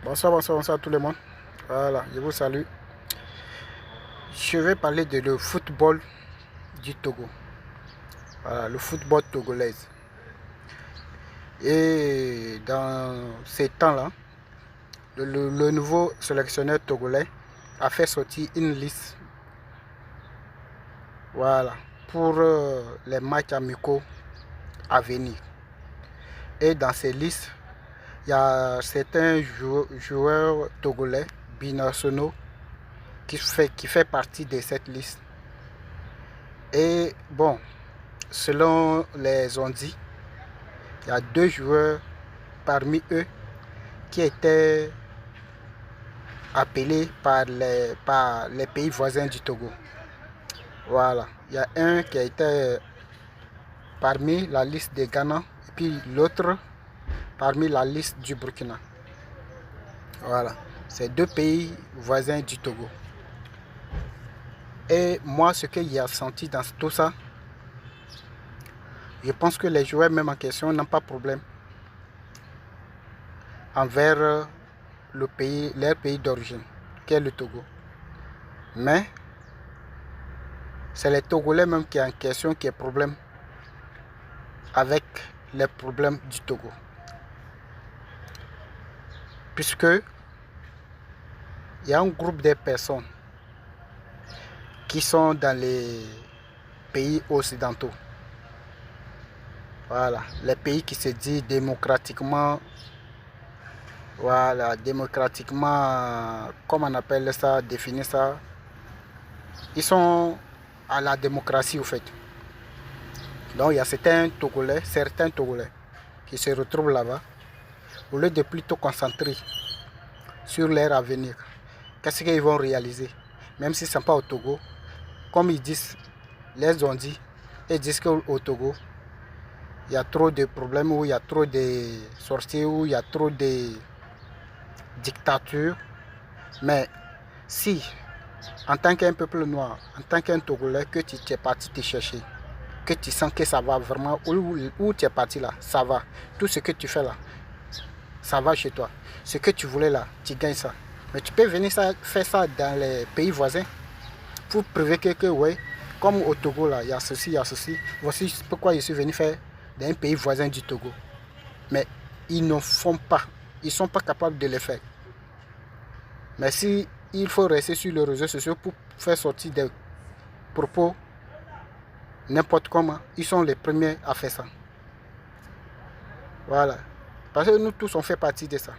Bonsoir, bonsoir, bonsoir à tout le monde. Voilà, je vous salue. Je vais parler de le football du Togo. Voilà, le football togolais. Et dans ces temps-là, le nouveau sélectionneur togolais a fait sortir une liste. Voilà, pour les matchs amicaux à venir. Et dans ces listes, il y a certains joueurs togolais binationaux qui fait partie de cette liste. Et bon, selon les ondits, il y a deux joueurs parmi eux qui étaient appelés par les pays voisins du Togo. Voilà, il y a un qui a été parmi la liste des Ghana et puis l'autre parmi la liste du Burkina. Voilà, c'est deux pays voisins du Togo. Et moi, ce qu'il y a senti dans tout ça, je pense que les joueurs même en question n'ont pas de problème envers leur pays d'origine, qui est le Togo. Mais c'est les Togolais même qui est en question qui est problème avec les problèmes du Togo. Puisque il y a un groupe de personnes qui sont dans les pays occidentaux. Voilà, les pays qui se disent démocratiquement, voilà, démocratiquement, comment on appelle ça, définir ça, ils sont à la démocratie au fait. Donc il y a certains Togolais qui se retrouvent là-bas, au lieu de plutôt concentrer sur leur avenir. Qu'est-ce qu'ils vont réaliser? Même s'ils ne sont pas au Togo, comme ils disent, les ont dit, ils disent qu'au Togo, il y a trop de problèmes, où il y a trop de sorties, où il y a trop de dictature. Mais si, en tant qu'un peuple noir, en tant qu'un Togolais, que tu es parti te chercher, que tu sens que ça va vraiment, où tu es parti là, ça va. Tout ce que tu fais là, ça va chez toi. Ce que tu voulais là, tu gagnes ça. Mais tu peux venir faire ça dans les pays voisins pour prouver que ouais, comme au Togo là, il y a ceci, il y a ceci. Voici pourquoi je suis venu faire dans un pays voisin du Togo. Mais ils ne font pas. Ils ne sont pas capables de le faire. Mais si il faut rester sur les réseaux sociaux pour faire sortir des propos n'importe comment, ils sont les premiers à faire ça. Voilà. Parce que nous tous on fait partie de ça.